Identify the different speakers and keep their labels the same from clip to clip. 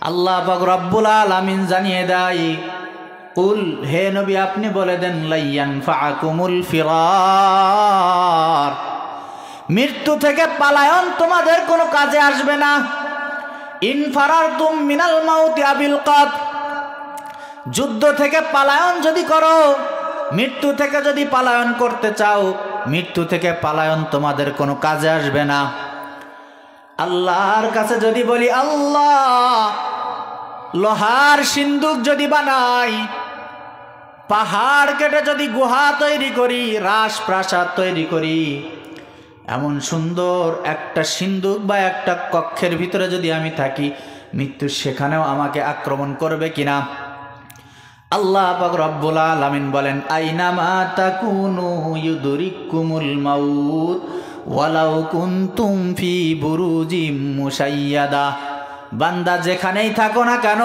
Speaker 1: আল্লাহ পাক রব্বুল আলামিন জানিয়ে দেয়, কুল, হে নবী আপনি বলে দেন, লাইয়ান ফাকুমুল ফিরার, মৃত্যু থেকে পালায়ন তোমাদের কোনো কাজে আসবে না। ইন ফারারতুম মিনাল মাউতি আবিল কাত, যুদ্ধ থেকে পালায়ন যদি করো, মৃত্যু থেকে যদি পালায়ন করতে চাও, মৃত্যু থেকে পালায়ন তোমাদের কোনো কাজে আসবে না। আল্লাহর কাছে যদি বলি, আল্লাহ লোহার সিন্দুক যদি বানাই, পাহাড় কেটে যদি গুহা তৈরি করি, রাজপ্রাসাদ তৈরি করি, এমন সুন্দর একটা সিন্দুক বা একটা কক্ষের ভিতরে যদি আমি থাকি, মৃত্যু সেখানেও আমাকে আক্রমণ করবে কিনা? আল্লাহ পাক রব্বুল আলামিন বলেন, আইনামা তাকুনু ইউদরিকুমুল মাউত ওয়ালাউ কুনতুম ফি বুরুজিম মুশাইয়াদা। বান্দা যেখানেই থাকো না কেন,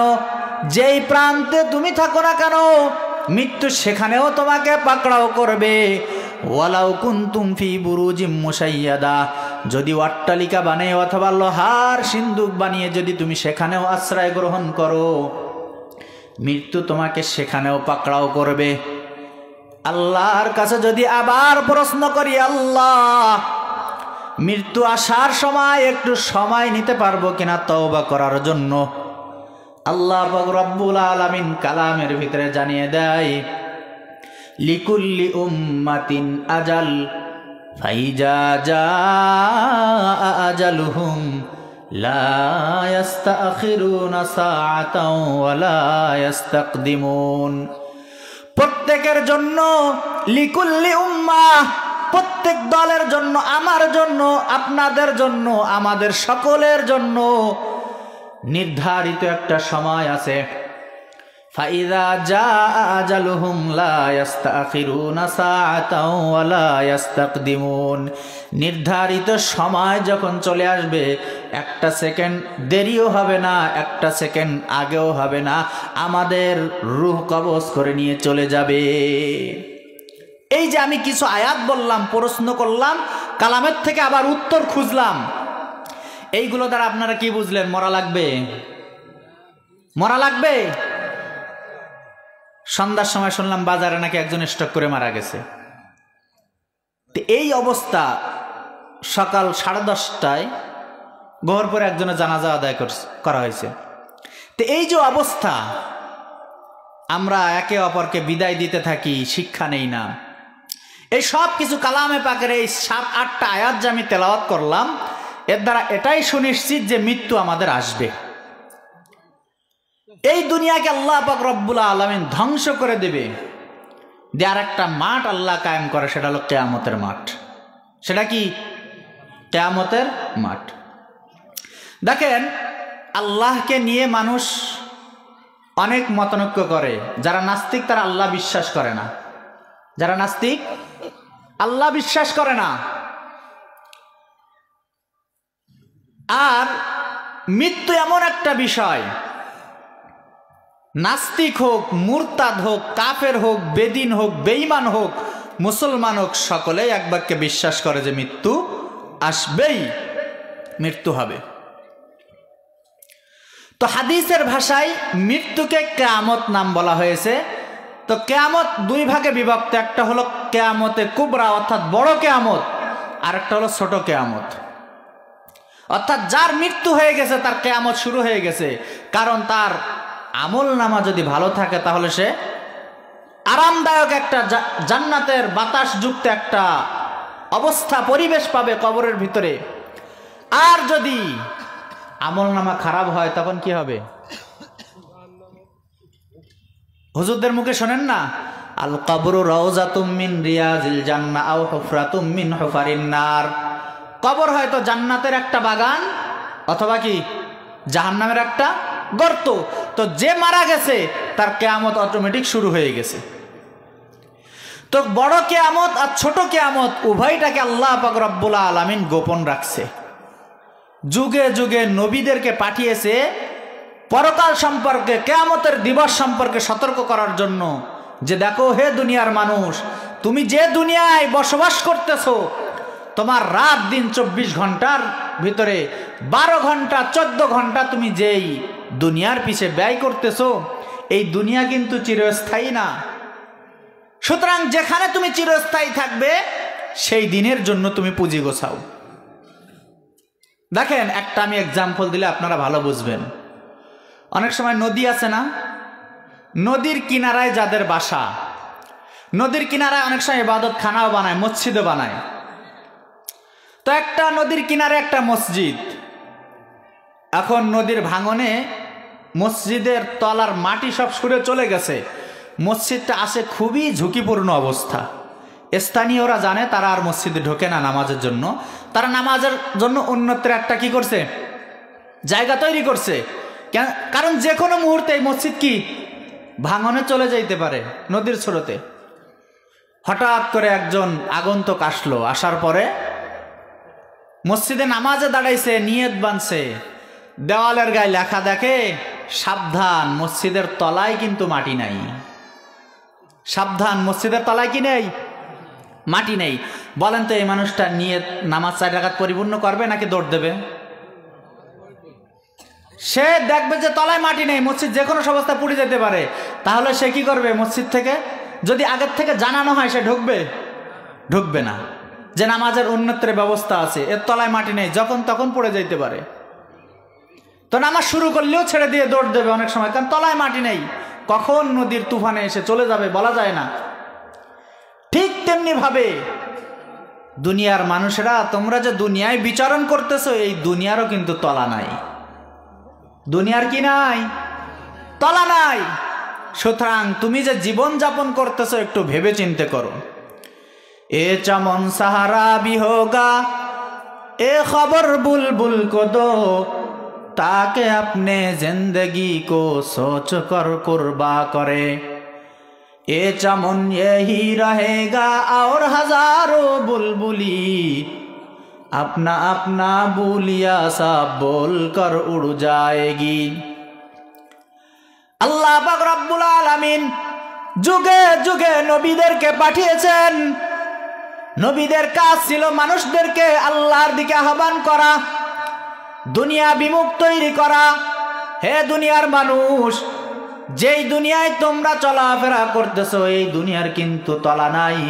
Speaker 1: যেই প্রান্তে তুমি থাকো না কেন, মৃত্যু সেখানেও তোমাকে পাকড়াও করবে। ওয়ালাউ কুনতুম ফি বুরুজিম মুশাইয়াদা, যদি অট্টালিকা বানিয়ে অথবা লোহার সিন্দুক বানিয়ে যদি তুমি সেখানেও আশ্রয় গ্রহণ করো, মৃত্যু তোমাকে সেখানেও পাকড়াও করবে। আল্লাহর কাছে যদি আবার প্রশ্ন করি, আল্লাহ মৃত্যু আসার সময় একটু সময় নিতে পারবো কিনা তওবা করার জন্য, আল্লাহ পাক রব্বুল আলামিন কালামের ভিতরে জানিয়ে দেয়, লিকুল্লি উম্মাতিন আজাল ফাইজা জাআ আজালুহুম লা ইস্তাখিরুনা সাআতাও ওয়া লা ইস্তাকদিমুন। প্রত্যেকের জন্য, লিকুল্লি উম্মাহ, প্রত্যেক দলের জন্য, আমার জন্য, আপনাদের জন্য, আমাদের সকলের জন্য নির্ধারিত একটা সময় আছে। ফাইযা জাআ আজালুহুম লা ইস্তাখিরুনা সাআতাও ওয়া লা ইস্তাকদিমুন। নির্ধারিত সময় যখন চলে আসবে, একটা সেকেন্ড দেরিও হবে না, একটা সেকেন্ড আগেও হবে না, আমাদের রূহ কবজ করে নিয়ে চলে যাবে। এই যে আমি কিছু আয়াত বললাম, প্রশ্ন করলাম, কালামের থেকে আবার উত্তর খুঁজলাম, এইগুলো দ্বারা আপনারা কি বুঝলেন? মরা লাগবে, মরা লাগবে। সন্ধ্যার সময় শুনলাম বাজারে নাকি একজন স্ট্রোক করে মারা গেছে। এই অবস্থা, সকাল 10:30টায় গোহরপুরে একজনের জানাজা আদায় করা হয়েছে। তো এই যে অবস্থা, আমরা একে অপরকে বিদায় দিতে থাকি, শিক্ষা নেই না। এই সব কিছু কালামে পাকের এই 7-8টা আয়াত যে আমি তেলাওয়াত করলাম, এর দ্বারা এটাই সুনিশ্চিত যে মৃত্যু আমাদের আসবে। এই দুনিয়াকে আল্লাহ পাক রব্বুল আলামিন ধ্বংস করে দেবে, দেয়ার একটা মাঠ আল্লাহ কায়েম করে, সেটা হলো কিয়ামতের মাঠ। সেটা কি? কিয়ামতের মাঠ। দেখেন, আল্লাহকে নিয়ে মানুষ অনেক মতনৈক্য করে। যারা নাস্তিক তারা আল্লাহ বিশ্বাস করে না। যারা নাস্তিক আল্লাহ বিশ্বাস করে না। আর মৃত্যু এমন একটা বিষয়, নাস্তিক হোক, মুরতাদ হোক, কাফের হোক, বেদিন হোক, বেঈমান হোক, মুসলমান হোক, সকলেই এক বাক্যে বিশ্বাস করে যে মৃত্যু আসবেই, মৃত্যু হবে। তো হাদিসের ভাষায় মৃত্যুকে কিয়ামত নাম বলা হয়েছে। তো কিয়ামত দুই ভাগে বিভক্ত, একটা হলো কিয়ামতে কুবরা অর্থাৎ বড় কিয়ামত, আর একটা হলো ছোট কিয়ামত। অর্থাৎ যার মৃত্যু হয়ে গেছে তার কিয়ামত শুরু হয়ে গেছে, কারণ তার আমল নামা যদি ভালো থাকে তাহলে সে আরামদায়ক একটা জান্নাতের বাতাস যুক্ত একটা অবস্থা, পরিবেশ পাবে কবরের ভিতরে। আর যদি আমল নামা খারাপ হয় তখন কি হবে? হুজুরদের মুখে শোনেন না, আল কবরু রাউযাতুম মিন রিয়াজিল জান্নাহ আও হুফরাতুম মিন হুফারিন নার। কবর হয়তো জান্নাতের একটা বাগান অথবা কি জাহান্নামের একটা গর্ত। তো যে মারা গেছে তার কিয়ামত অটোমেটিক শুরু হয়ে গেছে। তো বড় কিয়ামত আর ছোট কিয়ামত উভয়টাকে আল্লাহ পাক রব্বুল আলামিন গোপন রাখছে। যুগে যুগে নবীদেরকে পাঠিয়েছে পরকাল সম্পর্কে, কিয়ামতের দিবস সম্পর্কে সতর্ক করার জন্য, যে দেখো হে দুনিয়ার মানুষ, তুমি যে দুনিয়ায় বসবাস করতেছো, তোমার রাত দিন 24 ঘন্টার ভিতরে 12 ঘন্টা 14 ঘন্টা তুমি যেই দুনিয়ার পিছে ব্যয় করতেছো, এই দুনিয়া কিন্তু চিরস্থায়ী না। সুতরাং যেখানে তুমি চিরস্থায়ী থাকবে সেই দিনের জন্য তুমি পুঁজি গোছাও। দেখেন, একটা আমি এক্সাম্পল দিলে আপনারা ভালো বুঝবেন। অনেক সময় নদী আছে না, নদীর কিনারায় যাদের বাসা, নদীর কিনারায় অনেক সময় ইবাদত খানাও বানায়, মসজিদও বানায়। তো একটা নদীর কিনারে একটা মসজিদ, এখন নদীর ভাঙনে মসজিদের তলার মাটি সব সরে চলে গেছে, মসজিদটা আসে খুবই ঝুঁকিপূর্ণ অবস্থা। স্থানীয়রা জানে, তারা আর মসজিদে ঢোকে না নামাজের জন্য। তারা নামাজের জন্য অন্যত্র একটা কি করছে, জায়গা তৈরি করছে। কারণ যে কোনো মুহূর্তে এই মসজিদ কি ভাঙনে চলে যাইতে পারে নদীর স্রোতে। হঠাৎ করে একজন আগন্তুক আসলো, আসার পরে মসজিদে নামাজে দাঁড়াইছে, নিয়ত বানছে, দেওয়ালের গায়ে লেখা দেখে সাবধান, মসজিদের তলায় কিন্তু মাটি নাই। সাবধান, মসজিদের তলায় কি নেই, মাটি নেই। বলেন তো এই মানুষটা নিয়ত নামাজ 4 রাকাত পরিপূর্ণ করবে নাকি দৌড় দেবে? সে দেখবে যে তলায় মাটি নেই, মসজিদ যে কোনো অবস্থা পুড়ে যেতে পারে, তাহলে সে কি করবে? মসজিদ থেকে যদি আগের থেকে জানানো হয় সে ঢুকবে? ঢুকবে না। যে নামাজের অন্যত্র ব্যবস্থা আছে, এর তলায় মাটি নেই, যখন তখন পড়ে যেতে পারে, তো নামাজ শুরু করলেও ছেড়ে দিয়ে দৌড় দেবে অনেক সময়, কারণ তলায় মাটি নেই, কখন নদীর তুফানে এসে চলে যাবে বলা যায় না। ঠিক তেমনি ভাবে দুনিয়ার মানুষেরা, তোমরা যে দুনিয়ায় বিচরণ করতেছো, এই দুনিয়ারও কিন্তু তলা নাই। দুনিয়ার কি নাই? তলা নাই। সুতরাং তুমি যে জীবন যাপন করতেছো একটু ভেবে চিন্তে করো। এ চমন সাহারা भी होगा, ए खबर बुलबुल को दो, ताकि अपने जिंदगी को सोच कर कुर्बा करे। ए चमन यही रहेगा और हजारों बुलबुली अपना अपना बुलिया सा बोल कर उड़ जाएगी। আল্লাহ পাক রব্বুল আলামিন যুগে যুগে নবীদেরকে পাঠিয়েছেন। নবীদের কাজ ছিল মানুষদেরকে আল্লাহর দিকে আহ্বান করা, দুনিয়া বিমুখ তৈরি করা। হে দুনিয়ার মানুষ, যেই দুনিয়ায় তোমরা চলাফেরা করতেছো, এই দুনিয়ার কিন্তু তলা নাই।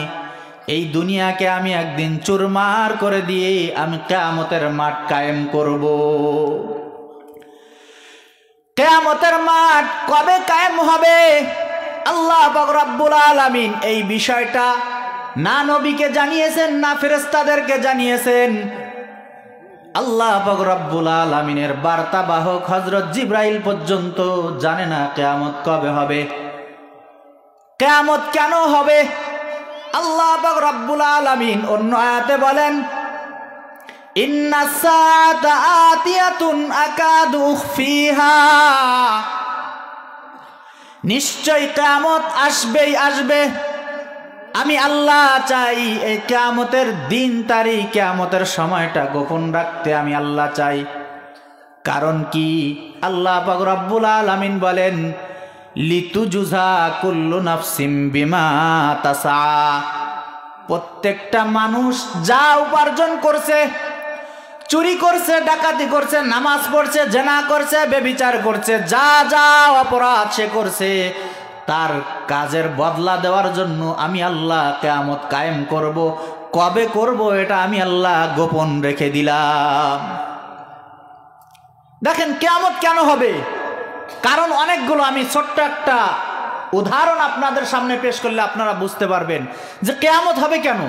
Speaker 1: এই দুনিয়াকে আমি একদিন চুরমার করে দিয়ে আমি কিয়ামতের মাঠ কায়েম করব। কিয়ামতের মাঠ কবে কায়েম হবে? আল্লাহ পাক রব্বুল আলামিন এই বিষয়টা না নবীকে জানিয়েছেন, না ফেরেশতাদেরকে জানিয়েছেন। আল্লাহ পাক রব্বুল আলামিনের বার্তাবাহক হযরত জিবরাইল পর্যন্ত জানে না কিয়ামত কবে হবে, কিয়ামত কেন হবে। আল্লাহ পাক রব্বুল আলামিন অন্য আয়াতে বলেন, ইন্নাস সাআতা আতিয়াতুন আকাদু উখফিহা, নিশ্চয় কিয়ামত আসবেই আসবে। আমি আল্লাহ চাই এই কিয়ামতের দিন তারিখ, কিয়ামতের সময়টা গোপন রাখতে আমি আল্লাহ চাই। কারণ কি? আল্লাহ পাক রব্বুল আলামিন বলেন, লিতুজুজা কুল্লু নাফসিম বিমা তাসা, প্রত্যেকটা মানুষ যা উপার্জন করছে, চুরি করছে, ডাকাতি করছে, নামাজ পড়ছে, জেনা করছে, ব্যভিচার করছে, যা যা অপরাধ সে করছে, তার কাজের বদলা দেওয়ার জন্য আমি আল্লাহ কিয়ামত কায়েম করব। কবে করব এটা আমি আল্লাহ গোপন রেখে দিলাম। দেখেন কিয়ামত কেন হবে? কারণ অনেকগুলো। আমি ছোট্ট একটা উদাহরণ আপনাদের সামনে পেশ করলে আপনারা বুঝতে পারবেন যে কিয়ামত হবে কেন।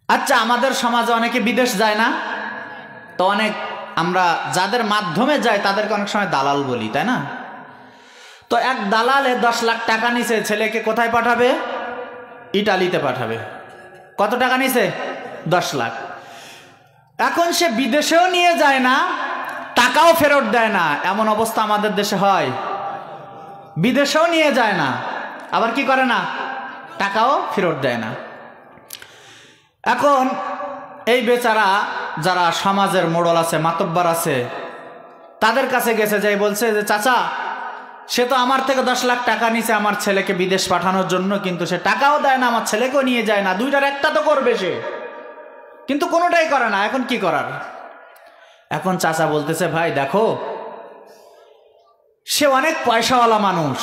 Speaker 1: আচ্ছা, আমাদের সমাজে অনেকে বিদেশ যায় না, তো অনেক আমরা যাদের মাধ্যমে যাই তাদেরকে অনেক সময় দালাল বলি, তাই না? তো এক দালালে 10 লাখ টাকা নিছে, ছেলেকে কোথায় পাঠাবে? ইটালিতে পাঠাবে। কত টাকা নিছে? 10 লাখ। এখন সে বিদেশেও নিয়ে যায় না, টাকাও ফেরত দেয় না। এমন অবস্থা আমাদের দেশে হয়। বিদেশেও নিয়ে যায় না, আবার কি করে না? টাকাও ফেরত দেয় না। এখন এই বেচারা যারা সমাজের মোড়ল আছে, মাতব্বর আছে, তাদের কাছে গেছে, যাই বলছে যে চাচা সে তো আমার থেকে 10 লাখ টাকা নিছে আমার ছেলেকে বিদেশ পাঠানোর জন্য, কিন্তু সে টাকাও দেয় না, আমার ছেলেকেও নিয়ে যায় না, দুইটার একটা তো করবে সে, কিন্তু কোনোটাই করে না। এখন কি করার? এখন চাচা বলতেছে, ভাই দেখো সে অনেক পয়সাওয়ালা মানুষ,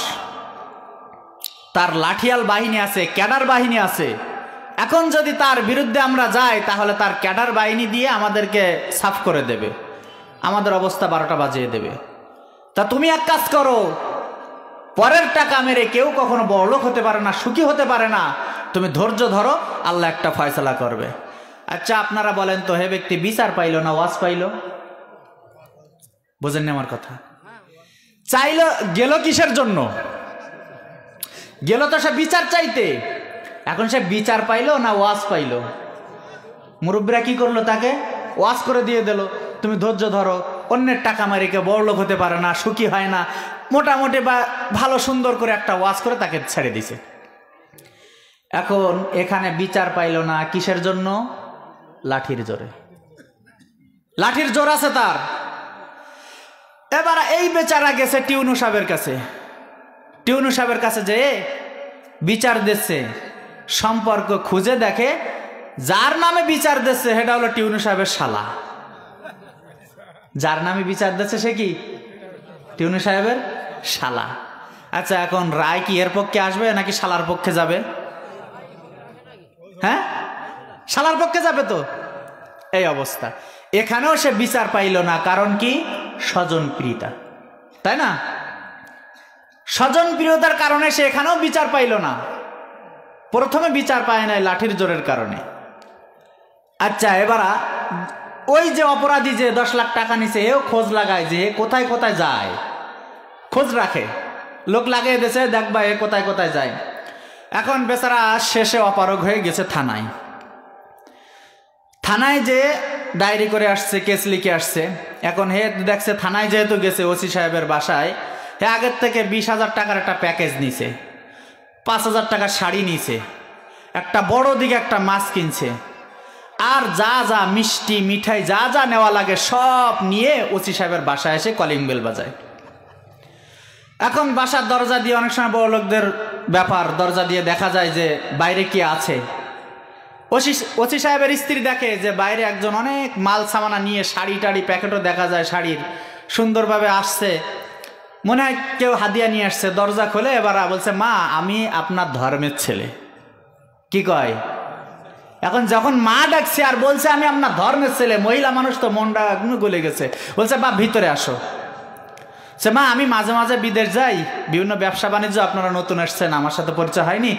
Speaker 1: তার লাঠিয়াল বাহিনী আছে, ক্যাডার বাহিনী আছে। এখন যদি তার বিরুদ্ধে আমরা যাই তাহলে তার ক্যাডার বাহিনী দিয়ে আমাদেরকে সাফ করে দেবে, আমাদের অবস্থা 12টা বাজিয়ে দেবে। তা তুমি এক কাজ করো, পরের টাকা মেরে কেউ কখনো বড়লোক হতে পারে না, সুখী হতে পারে না, তুমি ধৈর্য ধরো, আল্লাহ একটা ফয়সালা করবে। আচ্ছা আপনারা বলেন তো, হে ব্যক্তি বিচার পাইল না ওয়াজ পাইল? বোঝেননি আমার কথা? চাইলো, গেল কিসের জন্য? গেল তো সে বিচার চাইতে। এখন সে বিচার পাইলো না ওয়াজ পাইলো? মুরব্বীরা কি করলো? তাকে ওয়াজ করে দিয়ে দিল, তুমি ধৈর্য ধরো, অন্যের টাকা মারি কেউ বড়লোক হতে পারে না, সুখী হয় না, মোটামুটি বা ভালো সুন্দর করে একটা ওয়াজ করে তাকে ছেড়ে দিছে। এখন এখানে বিচার পাইল না কিসের জন্য? লাঠির জোরে। লাঠির জোর আছে তার। এবার এই বেচারা গেছে টিউনু সাহেবের কাছে। টিউনু সাহেবের কাছে যে বিচার দিচ্ছে, সম্পর্ক খুঁজে দেখে যার নামে বিচার দিচ্ছে সেটা হলো টিউনু সাহেবের শালা। যার নামে বিচার দিচ্ছে সে কি? টিউনু সাহেবের শালা। আচ্ছা এখন রায় কি এর পক্ষে আসবে নাকি শালার পক্ষে যাবে? হ্যাঁ, শালার পক্ষে যাবে তো। এই অবস্থা। এখানেও সে বিচার পাইল না, কারণ কি? স্বজনপ্রিয়তা, তাই না? স্বজনপ্রিয়তার কারণে সে এখানেও বিচার পাইল না। প্রথমে বিচার পায় নাই লাঠির জোরের কারণে। আচ্ছা এবার ওই যে অপরাধী যে 10 লাখ টাকা নিছে, এও খোঁজ লাগায় যে কোথায় কোথায় যায়, খোঁজ রাখে, লোক লাগিয়ে দিয়েছে, দেখবা এ কোথায় কোথায় যায়। এখন বেচারা শেষে অপারগ হয়ে গেছে থানায়। থানায় যে ডায়েরি করে আসছে, কেস লিখে আসছে। এখন হে দেখছে থানায় যেহেতু গেছে ওসি সাহেবের বাসায়, হে আগের থেকে 20,000 টাকার একটা প্যাকেজ নিছে, 5,000 টাকার শাড়ি নিছে, একটা বড় দিকে একটা মাছ কিনছে, আর যা যা মিষ্টি মিঠাই যা যা নেওয়া লাগে সব নিয়ে ওসি সাহেবের বাসায় এসে কলিং বেল বাজায়। এখন বাসার দরজা দিয়ে, অনেক সময় বড় লোকদের ব্যাপার, দরজা দিয়ে দেখা যায় যে বাইরে কি আছে। ওসি সাহেবের স্ত্রী দেখে যে বাইরে একজন অনেক মাল সামানা নিয়ে, শাড়ি টাড়ি প্যাকেটও দেখা যায় শাড়ির, সুন্দরভাবে আসছে, মনে হয় কেউ হাদিয়া নিয়ে আসছে। দরজা খোলে, এবার বলছে, মা আমি আপনার ধর্মের ছেলে। কি কয়? এখন যখন মা ডাকছে আর বলছে আমি আপনার ধর্মের ছেলে, মহিলা মানুষ তো মনটা গলে গেছে, বলছে বাপ ভিতরে আসো। সে মা আমি মাঝে মাঝে বিদেশ যাই, বিভিন্ন ব্যবসা বাণিজ্য, আপনারা নতুন আসছেন, আমার সাথে পরিচয় হয়নি,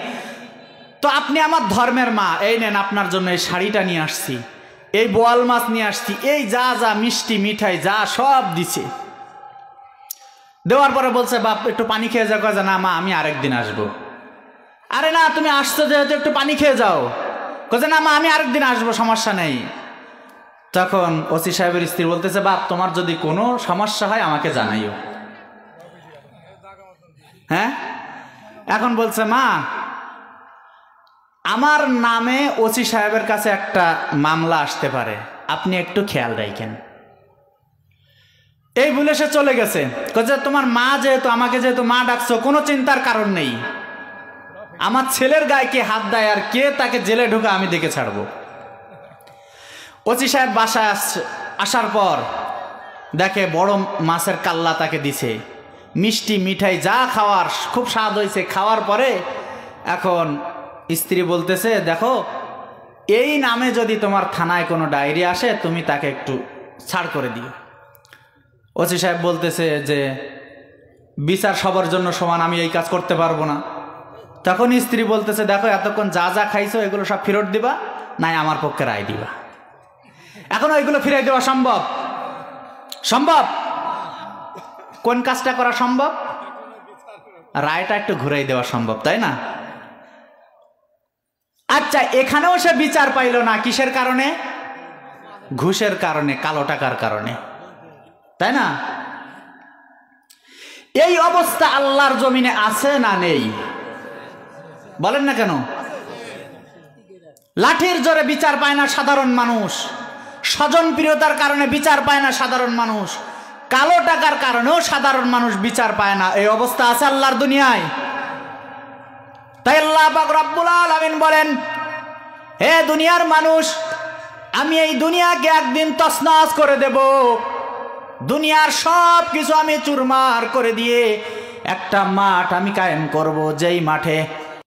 Speaker 1: তো আপনি আমার ধর্মের মা, এই নেন আপনার জন্য এই শাড়িটা নিয়ে আসছি, এই বোয়াল মাছ নিয়ে আসছি, এই যা যা মিষ্টি মিঠাই যা সব দিছে। দেওয়ার পরে বলছে বাপ একটু পানি খেয়ে যাও। কয় না মা আমি আরেকদিন আসবো। আরে না তুমি আসছো যেহেতু একটু পানি খেয়ে যাও। কয়ে না মা আমি আরেকদিন আসবো, সমস্যা নেই। তখন ওসি সাহেবের স্ত্রী বলতেছে, বাপ তোমার যদি কোনো সমস্যা হয় আমাকে জানাইও। হ্যাঁ, এখন বলছে মা আমার নামে ওসি সাহেবের কাছে একটা মামলা আসতে পারে, আপনি একটু খেয়াল রাখেন। এই বলে সে চলে গেছে। কয়ে তোমার মা যেহেতু, আমাকে যেহেতু মা ডাকছো, কোনো চিন্তার কারণ নেই, আমার ছেলের গায়ে কে হাত দেয় আর কে তাকে জেলে ঢুকা আমি দেখে ছাড়বো। ওসি সাহেব বাসায় আসার পর দেখে বড় মাছের কাল্লা তাকে দিছে, মিষ্টি মিঠাই যা খাওয়ার, খুব স্বাদ হয়েছে। খাওয়ার পরে এখন স্ত্রী বলতেছে, দেখো এই নামে যদি তোমার থানায় কোনো ডায়েরি আসে তুমি তাকে একটু ছাড় করে দিও। ওসি সাহেব বলতেছে যে বিচার সবার জন্য সমান, আমি এই কাজ করতে পারবো না। তখন স্ত্রী বলতেছে, দেখো এতক্ষণ যা যা খাইছো এগুলো সব ফেরত দিবা, নাই আমার পক্ষে রায় দিবা। এখন ওইগুলো ফিরাই দেওয়া সম্ভব? সম্ভব? কোন কাজটা করা সম্ভব? রায়টা একটু ঘুরাই দেওয়া সম্ভব, তাই না? আচ্ছা এখানেও সে বিচার পাইল না, কিসের কারণে? ঘুষের কারণে, কালো টাকার কারণে, তাই না? এই অবস্থা আল্লাহর জমিনে আছে না নেই? বলেন না কেন? লাঠির জোরে বিচার পায় না সাধারণ মানুষ, স্বজনপ্রিয়তার কারণে বিচার পায় না সাধারণ মানুষ, কালো টাকার কারণেও সাধারণ মানুষ বিচার পায় না, এই অবস্থা আছে আল্লাহর দুনিয়ায়। তাই আল্লাহ পাক রব্বুল আলামিন বলেন, হে দুনিয়ার মানুষ, আমি এই দুনিয়াকে একদিন তছনছ করে দেব। দুনিয়ার সব কিছু আমি চুরমার করে দিয়ে একটা মাঠ আমি কায়েম করব, যেই মাঠে